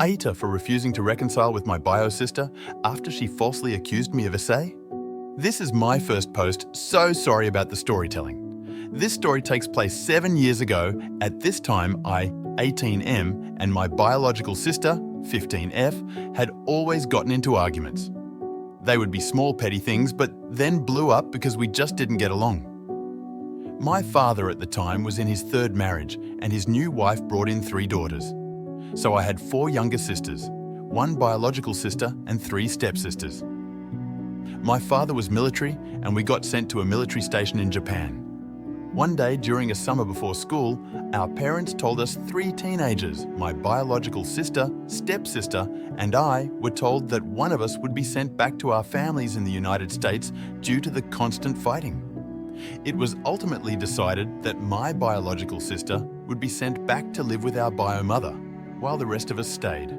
AITA for refusing to reconcile with my bio sister after she falsely accused me of SA? This is my first post, so sorry about the storytelling. This story takes place 7 years ago. At this time, I, 18M, and my biological sister, 15F, had always gotten into arguments. They would be small petty things, but then blew up because we just didn't get along. My father at the time was in his third marriage, and his new wife brought in 3 daughters. So I had 4 younger sisters, 1 biological sister and 3 stepsisters. My father was military, and we got sent to a military station in Japan. One day during a summer before school, our parents told us 3 teenagers, my biological sister, stepsister, and I, were told that one of us would be sent back to our families in the United States due to the constant fighting. It was ultimately decided that my biological sister would be sent back to live with our bio mother, while the rest of us stayed.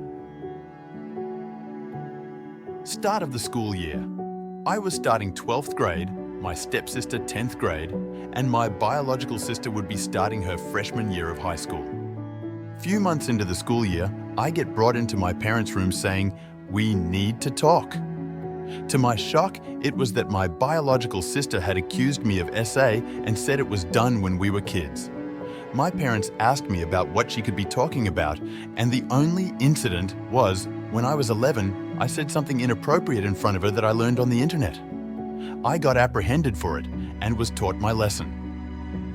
Start of the school year. I was starting 12th grade, my stepsister 10th grade, and my biological sister would be starting her freshman year of high school. Few months into the school year, I get brought into my parents' room saying, "We need to talk." To my shock, it was that my biological sister had accused me of SA and said it was done when we were kids. My parents asked me about what she could be talking about, and the only incident was when I was 11, I said something inappropriate in front of her that I learned on the internet. I got apprehended for it and was taught my lesson.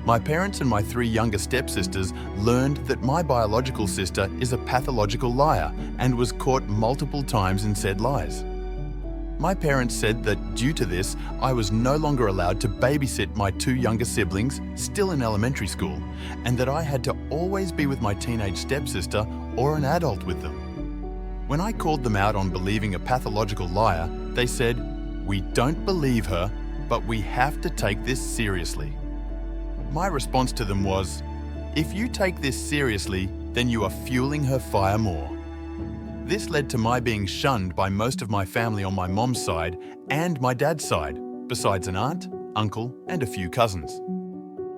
My parents and my 3 younger stepsisters learned that my biological sister is a pathological liar and was caught multiple times in said lies. My parents said that due to this, I was no longer allowed to babysit my 2 younger siblings, still in elementary school, and that I had to always be with my teenage stepsister or an adult with them. When I called them out on believing a pathological liar, they said, "We don't believe her, but we have to take this seriously." My response to them was, "If you take this seriously, then you are fueling her fire more." This led to my being shunned by most of my family on my mom's side and my dad's side, besides an aunt, uncle, and a few cousins.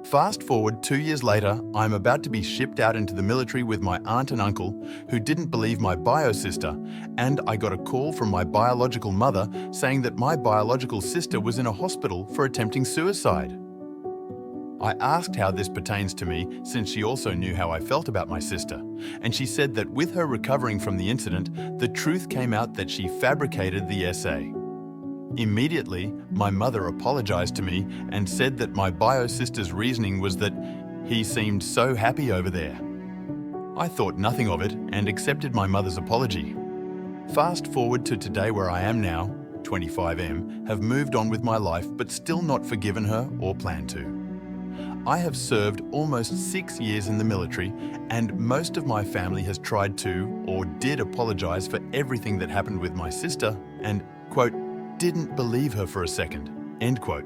Fast forward 2 years later, I'm about to be shipped out into the military with my aunt and uncle, who didn't believe my bio sister, and I got a call from my biological mother saying that my biological sister was in a hospital for attempting suicide. I asked how this pertains to me, since she also knew how I felt about my sister, and she said that with her recovering from the incident, the truth came out that she fabricated the SA. Immediately, my mother apologized to me and said that my bio sister's reasoning was that he seemed so happy over there. I thought nothing of it and accepted my mother's apology. Fast forward to today where I am now, 25M, have moved on with my life but still not forgiven her or plan to. I have served almost 6 years in the military, and most of my family has tried to, or did apologize for everything that happened with my sister and, quote, didn't believe her for a second, end quote.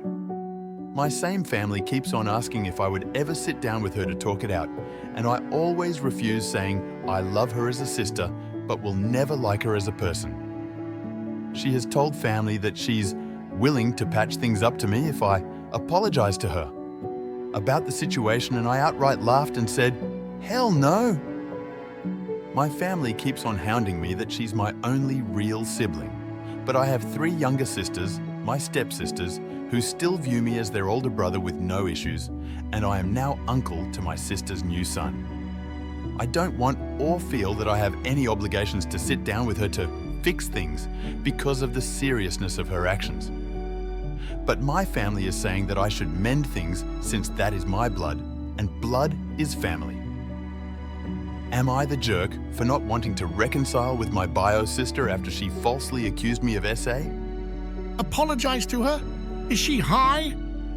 My same family keeps on asking if I would ever sit down with her to talk it out, and I always refuse, saying I love her as a sister, but will never like her as a person. She has told family that she's willing to patch things up to me if I apologize to her about the situation, and I outright laughed and said, "Hell no!" My family keeps on hounding me that she's my only real sibling, but I have 3 younger sisters, my stepsisters, who still view me as their older brother with no issues, and I am now uncle to my sister's new son. I don't want or feel that I have any obligations to sit down with her to fix things because of the seriousness of her actions. But my family is saying that I should mend things since that is my blood, and blood is family. Am I the jerk for not wanting to reconcile with my bio sister after she falsely accused me of SA? Apologize to her? Is she high?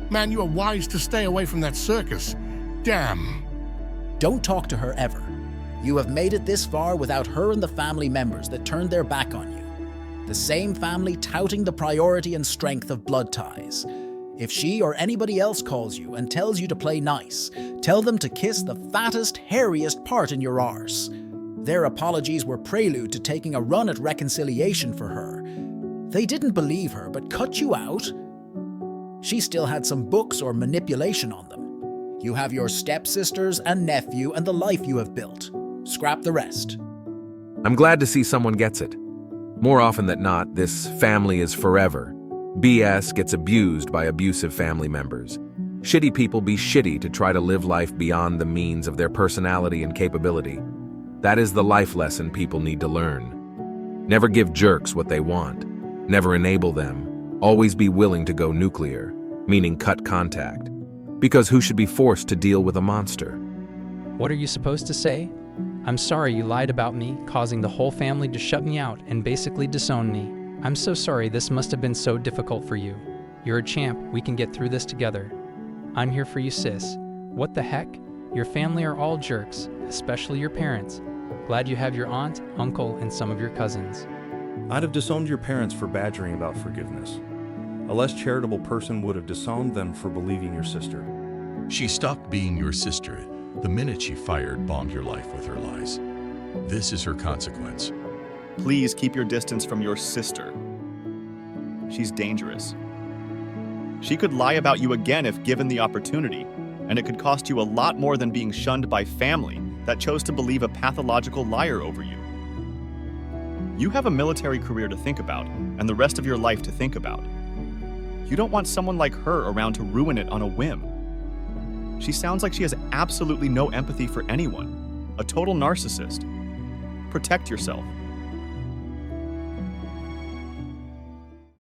Man, you are wise to stay away from that circus. Damn. Don't talk to her ever. You have made it this far without her and the family members that turned their back on you. The same family touting the priority and strength of blood ties. If she or anybody else calls you and tells you to play nice, tell them to kiss the fattest, hairiest part in your arse. Their apologies were prelude to taking a run at reconciliation for her. They didn't believe her but cut you out. She still had some books or manipulation on them. You have your stepsisters and nephew and the life you have built. Scrap the rest. I'm glad to see someone gets it. More often than not, this family is forever. BS gets abused by abusive family members. Shitty people be shitty to try to live life beyond the means of their personality and capability. That is the life lesson people need to learn. Never give jerks what they want. Never enable them. Always be willing to go nuclear, meaning cut contact. Because who should be forced to deal with a monster? What are you supposed to say? I'm sorry you lied about me, causing the whole family to shut me out and basically disown me. I'm so sorry this must have been so difficult for you. You're a champ, we can get through this together. I'm here for you, sis. What the heck? Your family are all jerks, especially your parents. Glad you have your aunt, uncle, and some of your cousins. I'd have disowned your parents for badgering about forgiveness. A less charitable person would have disowned them for believing your sister. She stopped being your sister the minute she bombed your life with her lies. This is her consequence. Please keep your distance from your sister. She's dangerous. She could lie about you again if given the opportunity, and it could cost you a lot more than being shunned by family that chose to believe a pathological liar over you. You have a military career to think about, and the rest of your life to think about. You don't want someone like her around to ruin it on a whim. She sounds like she has absolutely no empathy for anyone, a total narcissist. Protect yourself.